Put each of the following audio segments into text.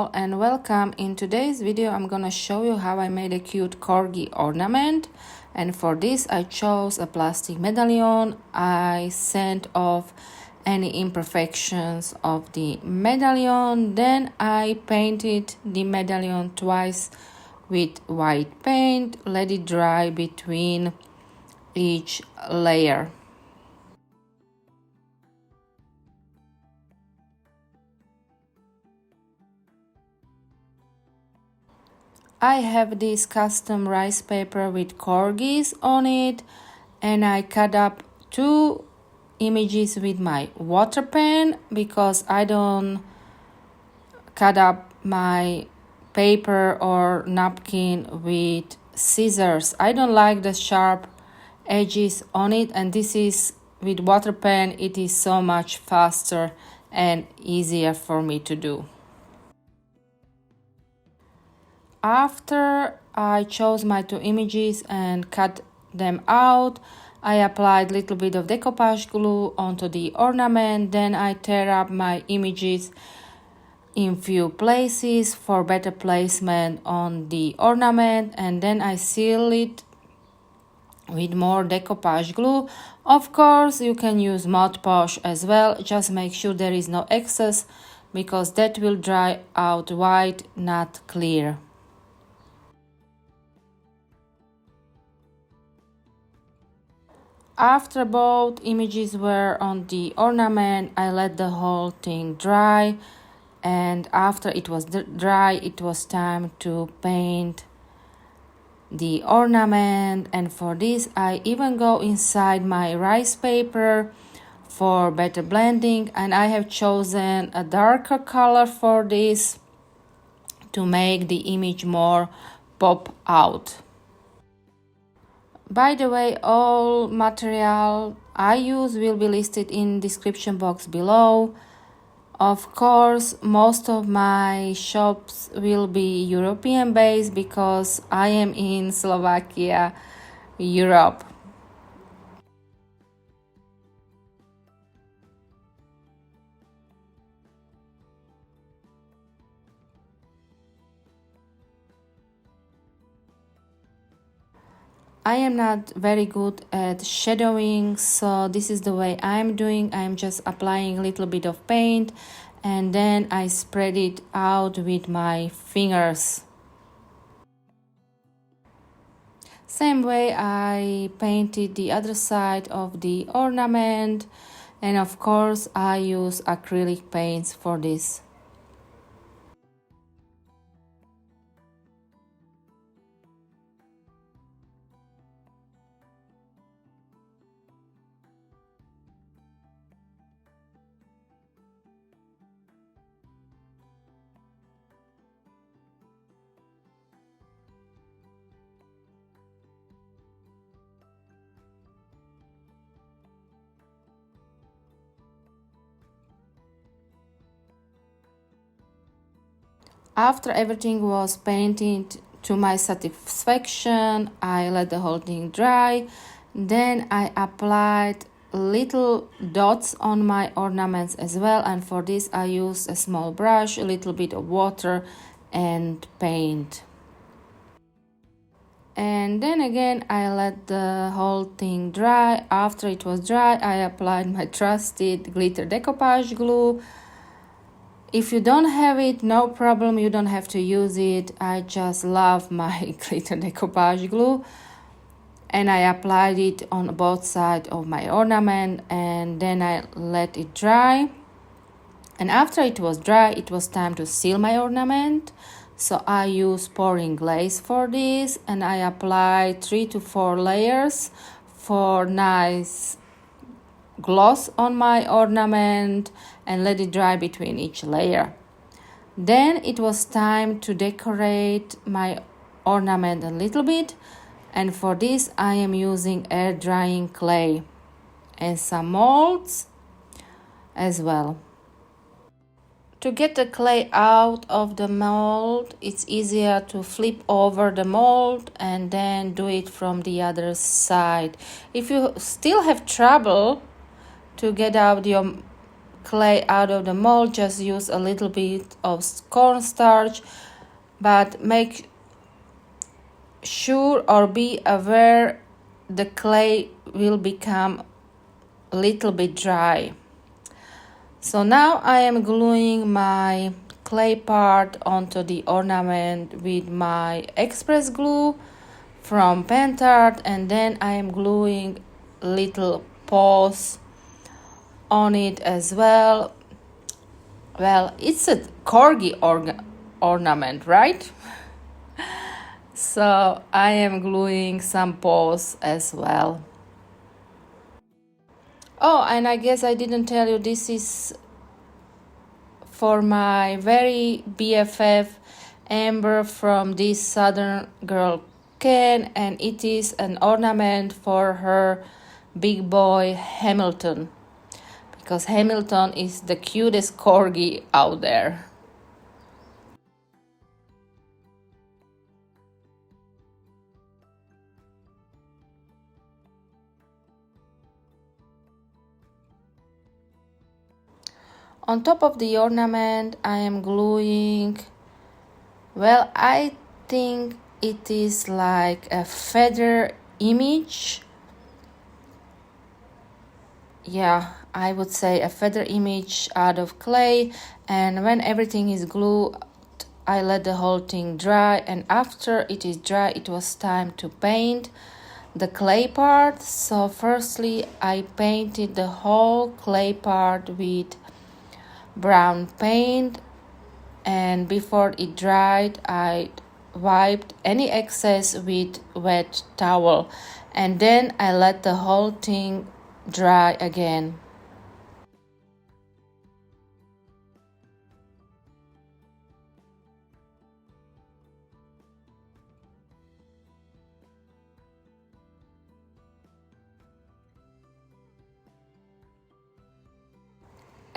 all and welcome. In today's video I'm gonna show you how I made a cute corgi ornament, and for this I chose a plastic medallion. I sent off any imperfections of the medallion, then I painted the medallion twice with white paint, let it dry between each layer. I have this custom rice paper with corgis on it, and I cut up two images with my water pen because I don't cut up my paper or napkin with scissors. I don't like the sharp edges on it, and this is with water pen. It is so much faster and easier for me to do. After I chose my two images and cut them out, I applied a little bit of Decoupage Glue onto the ornament. Then I tear up my images in few places for better placement on the ornament, and then I seal it with more Decoupage Glue. Of course, you can use Mod Podge as well. Just make sure there is no excess because that will dry out white, not clear. After both images were on the ornament, I let the whole thing dry, and after it was dry, it was time to paint the ornament. And for this, I even go inside my rice paper for better blending, and I have chosen a darker color for this to make the image more pop out. By the way, all material I use will be listed in description box below. Of course, most of my shops will be European based because I am in Slovakia, Europe. I am not very good at shadowing, so this is the way I'm doing. I'm just applying a little bit of paint and then I spread it out with my fingers. Same way I painted the other side of the ornament, and of course I use acrylic paints for this. After everything was painted to my satisfaction, I let the whole thing dry. Then I applied little dots on my ornaments as well, and for this I used a small brush, a little bit of water and paint. And then again I let the whole thing dry. After it was dry, I applied my trusted glitter decoupage glue. If you don't have it, no problem, you don't have to use it. I just love my glitter decoupage glue, and I applied it on both sides of my ornament, and then I let it dry. And after it was dry, it was time to seal my ornament. So I use pouring glaze for this, and I applied 3 to 4 layers for nice gloss on my ornament and let it dry between each layer. Then it was time to decorate my ornament a little bit, and for this I am using air drying clay and some molds as well. To get the clay out of the mold, it's easier to flip over the mold and then do it from the other side. If you still have trouble to get out your clay out of the mold, just use a little bit of cornstarch, but make sure or be aware the clay will become a little bit dry. So now I am gluing my clay part onto the ornament with my express glue from Pentart, and then I am gluing little paws on it as well. Well, it's a Corgi ornament, right? So I am gluing some paws as well. Oh, and I guess I didn't tell you, this is for my very BFF Amber from this Southern Girl can, and it is an ornament for her big boy Hamilton, because Hamilton is the cutest corgi out there. On top of the ornament I am gluing, well, I think it is like a feather image. Yeah, I would say a feather image out of clay, and when everything is glued, I let the whole thing dry, and after it is dry, it was time to paint the clay part. So firstly, I painted the whole clay part with brown paint, and before it dried, I wiped any excess with wet towel, and then I let the whole thing dry again.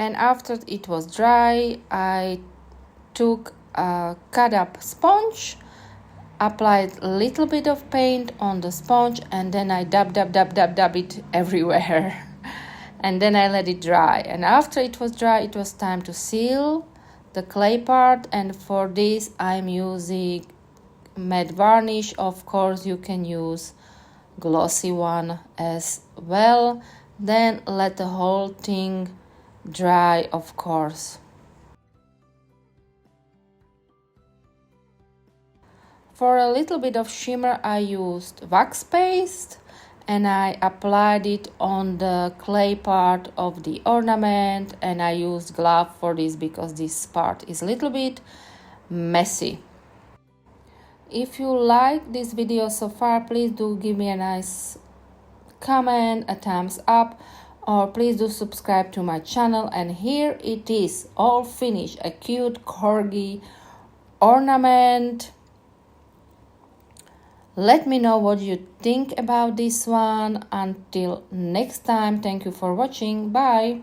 And after it was dry, I took a cut up sponge, applied a little bit of paint on the sponge, and then I dab it everywhere. And then I let it dry. And after it was dry, it was time to seal the clay part, and for this I'm using matte varnish. Of course, you can use glossy one as well. Then let the whole thing dry, of course. For a little bit of shimmer, I used wax paste, and I applied it on the clay part of the ornament, and I used glove for this because this part is a little bit messy. If you like this video so far, please do give me a nice comment, a thumbs up, or please do subscribe to my channel. And here it is, all finished, a cute corgi ornament. Let me know what you think about this one. Until next time, thank you for watching. Bye.